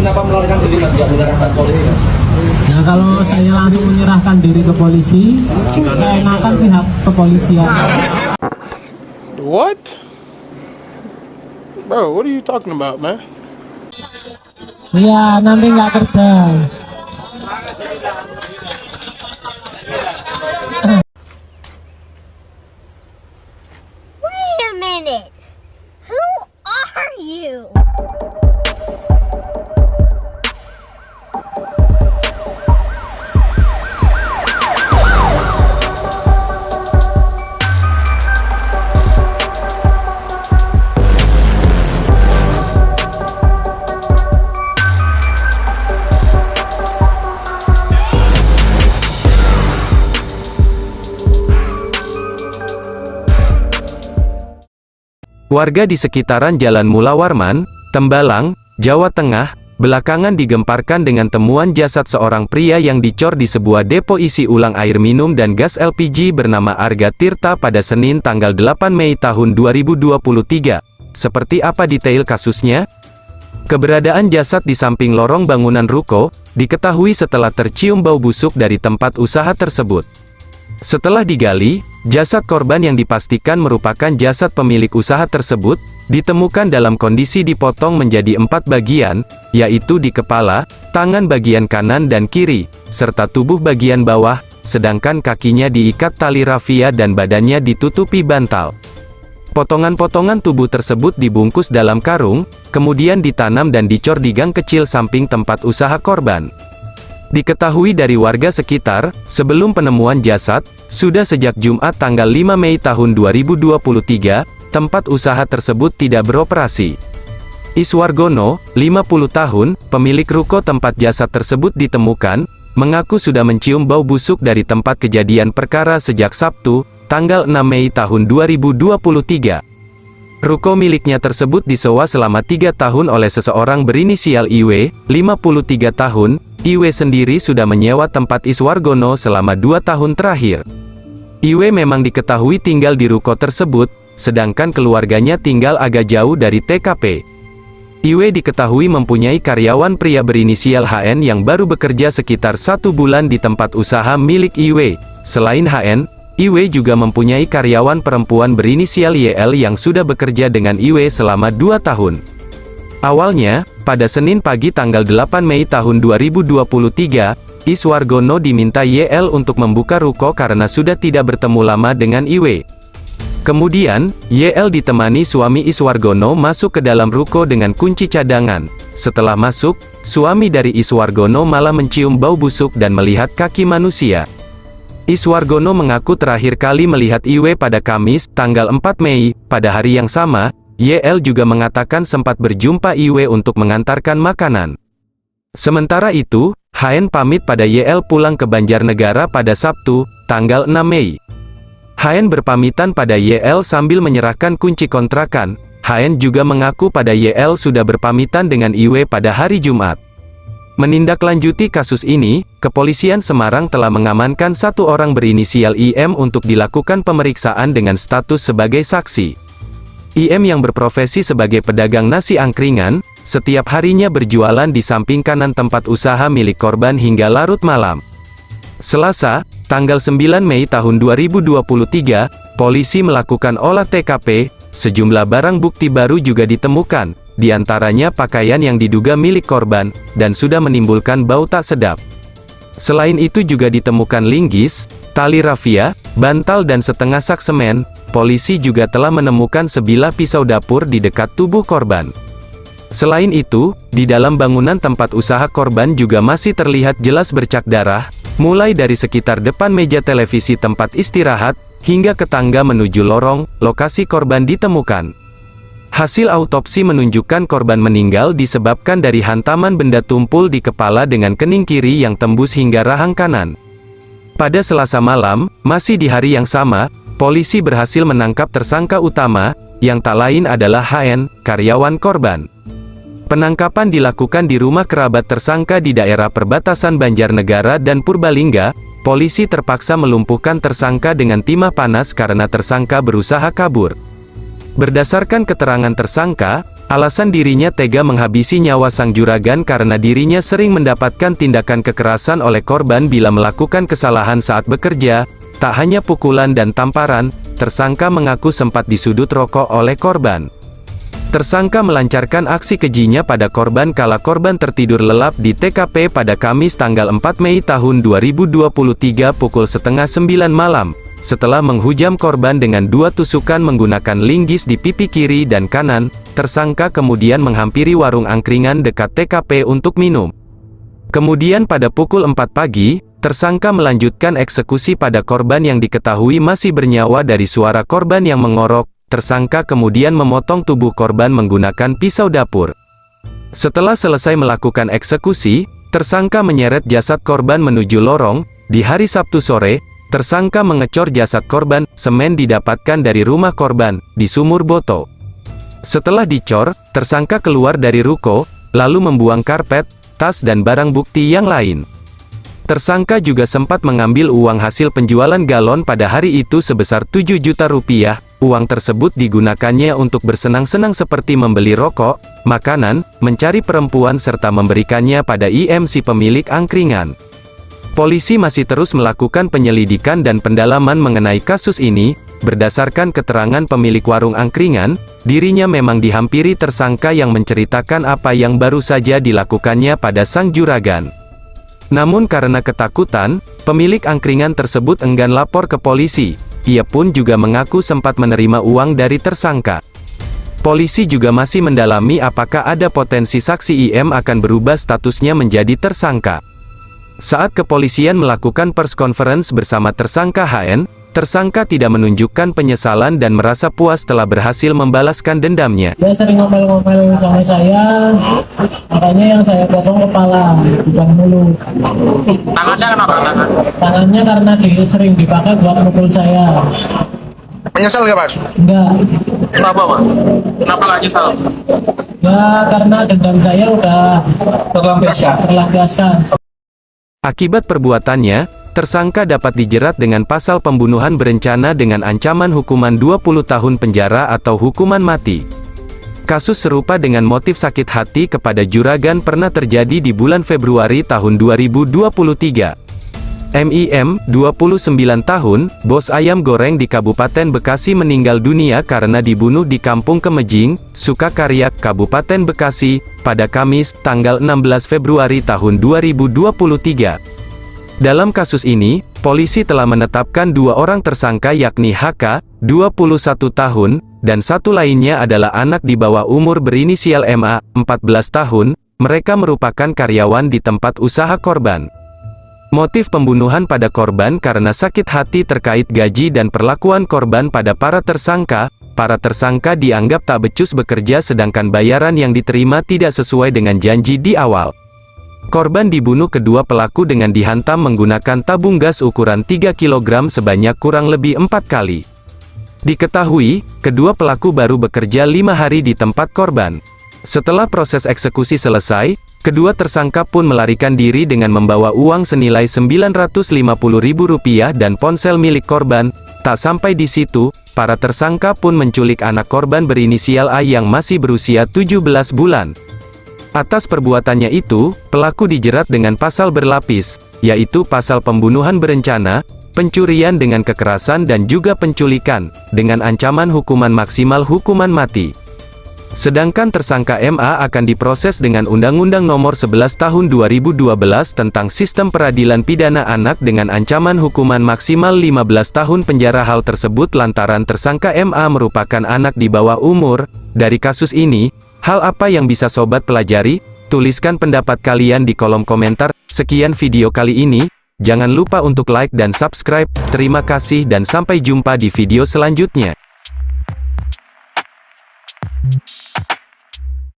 kenapa melarikan diri Mas? Nggak menyerahkan polisi Mas? Nah kalau saya langsung menyerahkan diri ke polisi, keenakan pihak kepolisian. What? Bro, what are you talking about, man? Iya, nanti nggak kerja. Wait a minute. Who are you? Warga di sekitaran Jalan Mula Warman, Tembalang, Jawa Tengah, belakangan digemparkan dengan temuan jasad seorang pria yang dicor di sebuah depo isi ulang air minum dan gas LPG bernama Arga Tirta pada Senin tanggal 8 Mei tahun 2023. Seperti apa detail kasusnya? Keberadaan jasad di samping lorong bangunan ruko, diketahui setelah tercium bau busuk dari tempat usaha tersebut. Setelah digali, jasad korban yang dipastikan merupakan jasad pemilik usaha tersebut, ditemukan dalam kondisi dipotong menjadi 4 bagian, yaitu di kepala, tangan bagian kanan dan kiri, serta tubuh bagian bawah, sedangkan kakinya diikat tali rafia dan badannya ditutupi bantal. Potongan-potongan tubuh tersebut dibungkus dalam karung, kemudian ditanam dan dicor di gang kecil samping tempat usaha korban. Diketahui dari warga sekitar, sebelum penemuan jasad, sudah sejak Jumat tanggal 5 Mei tahun 2023, tempat usaha tersebut tidak beroperasi. Iswargono, 50 tahun, pemilik ruko tempat jasad tersebut ditemukan, mengaku sudah mencium bau busuk dari tempat kejadian perkara sejak Sabtu, tanggal 6 Mei tahun 2023. Ruko miliknya tersebut disewa selama 3 tahun oleh seseorang berinisial IW, 53 tahun, IW sendiri sudah menyewa tempat Iswargono selama 2 tahun terakhir. IW memang diketahui tinggal di ruko tersebut, sedangkan keluarganya tinggal agak jauh dari TKP. IW diketahui mempunyai karyawan pria berinisial HN yang baru bekerja sekitar 1 bulan di tempat usaha milik IW. Selain HN, IW juga mempunyai karyawan perempuan berinisial YL yang sudah bekerja dengan IW selama 2 tahun. Awalnya, pada Senin pagi tanggal 8 Mei tahun 2023, Iswargono diminta YL untuk membuka ruko karena sudah tidak bertemu lama dengan IW. Kemudian, YL ditemani suami Iswargono masuk ke dalam ruko dengan kunci cadangan. Setelah masuk, suami dari Iswargono malah mencium bau busuk dan melihat kaki manusia. Iswargono mengaku terakhir kali melihat IW pada Kamis, tanggal 4 Mei, pada hari yang sama, YL juga mengatakan sempat berjumpa IW untuk mengantarkan makanan. Sementara itu, HN pamit pada YL pulang ke Banjarnegara pada Sabtu, tanggal 6 Mei. HN berpamitan pada YL sambil menyerahkan kunci kontrakan. HN juga mengaku pada YL sudah berpamitan dengan IW pada hari Jumat. Menindaklanjuti kasus ini, Kepolisian Semarang telah mengamankan 1 orang berinisial IM untuk dilakukan pemeriksaan dengan status sebagai saksi. IM yang berprofesi sebagai pedagang nasi angkringan, setiap harinya berjualan di samping kanan tempat usaha milik korban hingga larut malam. Selasa, tanggal 9 Mei tahun 2023, polisi melakukan olah TKP, sejumlah barang bukti baru juga ditemukan, di antaranya pakaian yang diduga milik korban, dan sudah menimbulkan bau tak sedap. Selain itu juga ditemukan linggis, tali rafia, bantal dan setengah sak semen. Polisi juga telah menemukan sebilah pisau dapur di dekat tubuh korban. Selain itu, di dalam bangunan tempat usaha korban juga masih terlihat jelas bercak darah, mulai dari sekitar depan meja televisi tempat istirahat, hingga ke tangga menuju lorong, lokasi korban ditemukan. Hasil autopsi menunjukkan korban meninggal disebabkan dari hantaman benda tumpul di kepala dengan kening kiri yang tembus hingga rahang kanan. Pada Selasa malam, masih di hari yang sama, polisi berhasil menangkap tersangka utama, yang tak lain adalah HN, karyawan korban. Penangkapan dilakukan di rumah kerabat tersangka di daerah perbatasan Banjarnegara dan Purbalingga. Polisi terpaksa melumpuhkan tersangka dengan timah panas karena tersangka berusaha kabur. Berdasarkan keterangan tersangka, Alasan dirinya tega menghabisi nyawa sang juragan karena dirinya sering mendapatkan tindakan kekerasan oleh korban bila melakukan kesalahan saat bekerja, tak hanya pukulan dan tamparan, tersangka mengaku sempat disudut rokok oleh korban. Tersangka melancarkan aksi kejinya pada korban kala korban tertidur lelap di TKP pada Kamis tanggal 4 Mei tahun 2023 pukul setengah 9 malam. Setelah menghujam korban dengan 2 tusukan menggunakan linggis di pipi kiri dan kanan, tersangka kemudian menghampiri warung angkringan dekat TKP untuk minum. Kemudian pada pukul 4 pagi, tersangka melanjutkan eksekusi pada korban yang diketahui masih bernyawa dari suara korban yang mengorok. Tersangka kemudian memotong tubuh korban menggunakan pisau dapur. Setelah selesai melakukan eksekusi, tersangka menyeret jasad korban menuju lorong. Di hari Sabtu sore, tersangka mengecor jasad korban. Semen didapatkan dari rumah korban, di Sumur Boto. Setelah dicor, tersangka keluar dari ruko, lalu membuang karpet, tas dan barang bukti yang lain. Tersangka juga sempat mengambil uang hasil penjualan galon pada hari itu sebesar 7 juta rupiah. Uang tersebut digunakannya untuk bersenang-senang seperti membeli rokok, makanan, mencari perempuan serta memberikannya pada IM si pemilik angkringan. Polisi masih terus melakukan penyelidikan dan pendalaman mengenai kasus ini. Berdasarkan keterangan pemilik warung angkringan, dirinya memang dihampiri tersangka yang menceritakan apa yang baru saja dilakukannya pada sang juragan. Namun karena ketakutan, pemilik angkringan tersebut enggan lapor ke polisi. Ia pun juga mengaku sempat menerima uang dari tersangka. Polisi juga masih mendalami apakah ada potensi saksi IM akan berubah statusnya menjadi tersangka. Saat kepolisian melakukan press conference bersama tersangka HN, tersangka tidak menunjukkan penyesalan dan merasa puas telah berhasil membalaskan dendamnya. Dia sering ngomel-ngomel sama saya, makanya yang saya potong kepala, bukan mulut. Tangannya kenapa? Tangannya karena dia sering dipakai buat mukul saya. Menyesal nggak, Mas? Enggak, Kenapa, Mas? Kenapa nggak nyesal? ya karena dendam saya udah terlampiaskan. Akibat perbuatannya, tersangka dapat dijerat dengan pasal pembunuhan berencana dengan ancaman hukuman 20 tahun penjara atau hukuman mati. Kasus serupa dengan motif sakit hati kepada juragan pernah terjadi di bulan Februari tahun 2023. MIM, 29 tahun, bos ayam goreng di Kabupaten Bekasi meninggal dunia karena dibunuh di Kampung Kemejing, Sukakarya, Kabupaten Bekasi, pada Kamis, tanggal 16 Februari tahun 2023. Dalam kasus ini, polisi telah menetapkan 2 orang tersangka yakni HK, 21 tahun, dan satu lainnya adalah anak di bawah umur berinisial MA, 14 tahun, mereka merupakan karyawan di tempat usaha korban. Motif pembunuhan pada korban karena sakit hati terkait gaji dan perlakuan korban pada para tersangka dianggap tak becus bekerja sedangkan bayaran yang diterima tidak sesuai dengan janji di awal. Korban dibunuh kedua pelaku dengan dihantam menggunakan tabung gas ukuran 3 kg sebanyak kurang lebih 4 kali. Diketahui, kedua pelaku baru bekerja 5 hari di tempat korban. Setelah proses eksekusi selesai, kedua tersangka pun melarikan diri dengan membawa uang senilai Rp950.000 dan ponsel milik korban. Tak sampai di situ, para tersangka pun menculik anak korban berinisial A yang masih berusia 17 bulan. Atas perbuatannya itu, pelaku dijerat dengan pasal berlapis, yaitu pasal pembunuhan berencana, pencurian dengan kekerasan dan juga penculikan, dengan ancaman hukuman maksimal hukuman mati. Sedangkan tersangka MA akan diproses dengan Undang-Undang Nomor 11 Tahun 2012 tentang Sistem Peradilan Pidana Anak dengan ancaman hukuman maksimal 15 tahun penjara. Hal tersebut lantaran tersangka MA merupakan anak di bawah umur. Dari kasus ini, hal apa yang bisa sobat pelajari? Tuliskan pendapat kalian di kolom komentar. Sekian video kali ini, jangan lupa untuk like dan subscribe. Terima kasih dan sampai jumpa di video selanjutnya.